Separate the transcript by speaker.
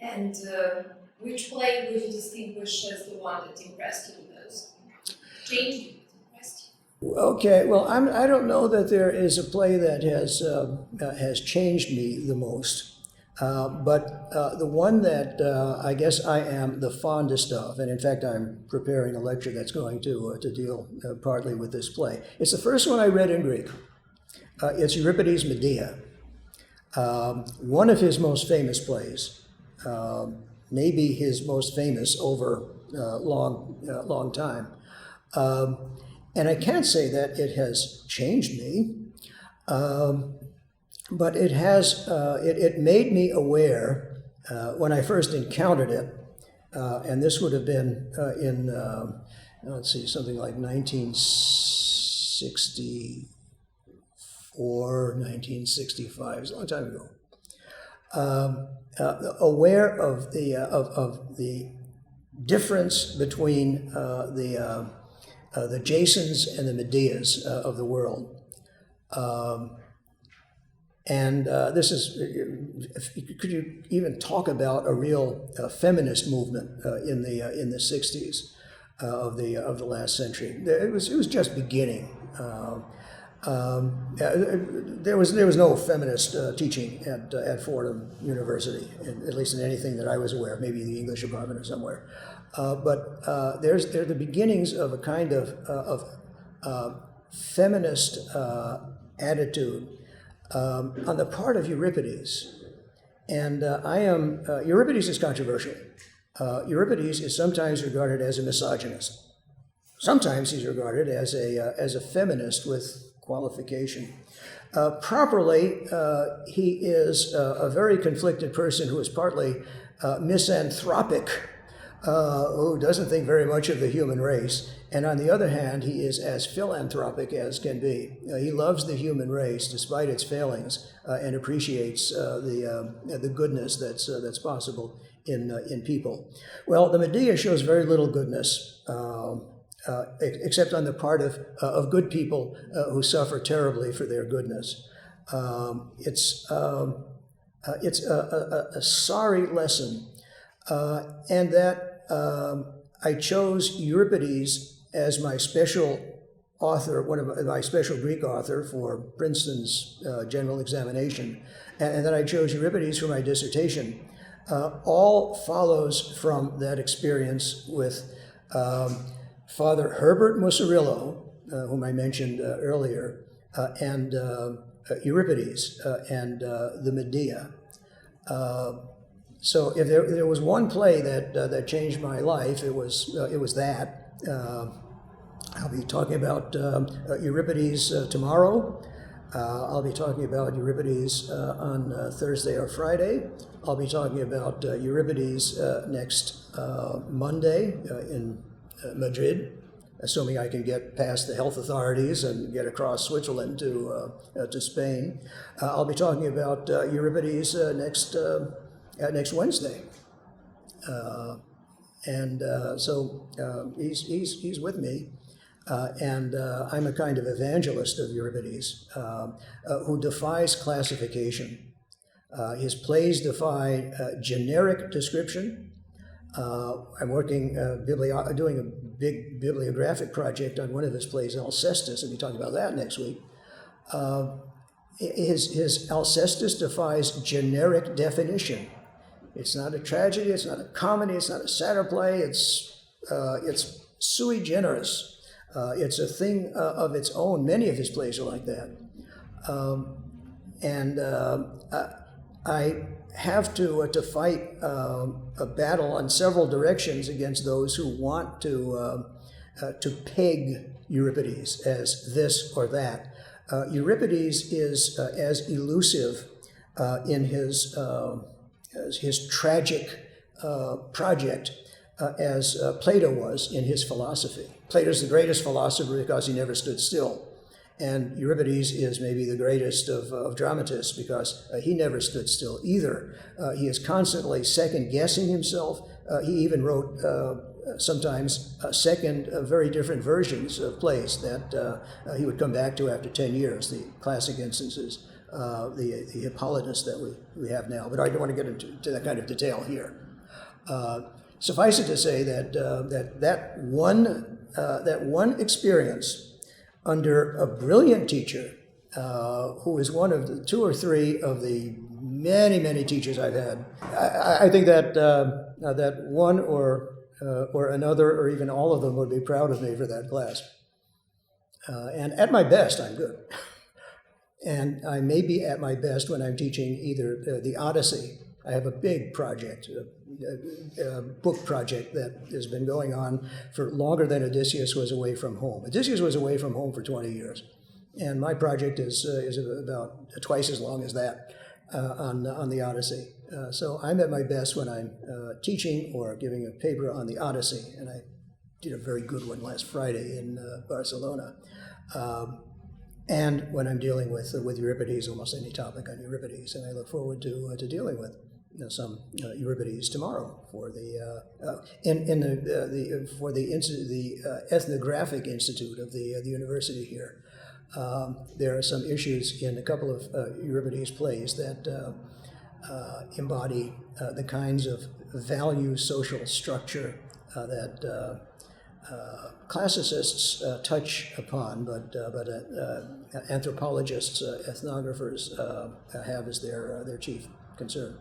Speaker 1: And which play would you distinguish as the one that impressed you the most? Changed you, impressed you?
Speaker 2: Okay, well, I don't know that there is a play that has changed me the most. But the one that I guess I am the fondest of, and in fact I'm preparing a lecture that's going to deal partly with this play. It's the first one I read in Greek. It's Euripides' Medea, one of his most famous plays, maybe his most famous over a long time. And I can't say that it has changed me. But it has, it made me aware when I first encountered it, and this would have been in, let's see, something like 1964, 1965, it's a long time ago. Aware of the difference between the Jasons and the Medeas of the world. And this is, could you even talk about a real feminist movement in the 60s of the last century? It was just beginning. There was no feminist teaching at Fordham University, at least in anything that I was aware of, maybe the English department or somewhere. But they're the beginnings of a kind of feminist attitude on the part of Euripides. And Euripides is controversial. Euripides is sometimes regarded as a misogynist. Sometimes he's regarded as a feminist with qualification. Properly, he is a very conflicted person who is partly misanthropic, who doesn't think very much of the human race. And on the other hand, he is as philanthropic as can be. He loves the human race despite its failings and appreciates the goodness that's possible in people. Well, the Medea shows very little goodness, except on the part of good people who suffer terribly for their goodness. It's a sorry lesson, and that I chose Euripides as my special author, one of my special Greek author for Princeton's general examination, and then I chose Euripides for my dissertation, all follows from that experience with Father Herbert Musarillo, whom I mentioned earlier, and Euripides and the Medea. So if there was one play that changed my life, it was that. I'll be talking about Euripides tomorrow. I'll be talking about Euripides on Thursday or Friday. I'll be talking about Euripides next Monday in Madrid, assuming I can get past the health authorities and get across Switzerland to Spain. I'll be talking about Euripides next Wednesday. So he's with me, and I'm a kind of evangelist of Euripides who defies classification. His plays defy generic description. I'm working, doing a big bibliographic project on one of his plays, Alcestis. I'll be talking about that next week. His Alcestis defies generic definition. It's not a tragedy, it's not a comedy, it's not a satyr play, it's sui generis. It's a thing of its own. Many of his plays are like that. I have to fight a battle on several directions against those who want to peg Euripides as this or that. Euripides is as elusive in his tragic project as Plato was in his philosophy. Plato's the greatest philosopher because he never stood still. And Euripides is maybe the greatest of dramatists because he never stood still either. He is constantly second-guessing himself. He even wrote sometimes second very different versions of plays that he would come back to after 10 years, the classic instances the Hippolytus that we have now. But I don't want to get into that kind of detail here. Suffice it to say that that one experience under a brilliant teacher, who is one of the 2 or 3 of the many teachers I've had. I think that that one or another, or even all of them, would be proud of me for that class. And at my best, I'm good. And I may be at my best when I'm teaching either the Odyssey. I have a big project, a book project that has been going on for longer than Odysseus was away from home. Odysseus was away from home for 20 years. And my project is about twice as long as that on the Odyssey. So I'm at my best when I'm teaching or giving a paper on the Odyssey, and I did a very good one last Friday in Barcelona. And when I'm dealing with Euripides, almost any topic on Euripides, and I look forward to dealing with some Euripides tomorrow for the Ethnographic Institute of the university here. There are some issues in a couple of Euripides plays that embody the kinds of value social structure that classicists touch upon, but anthropologists, ethnographers have as their chief concern.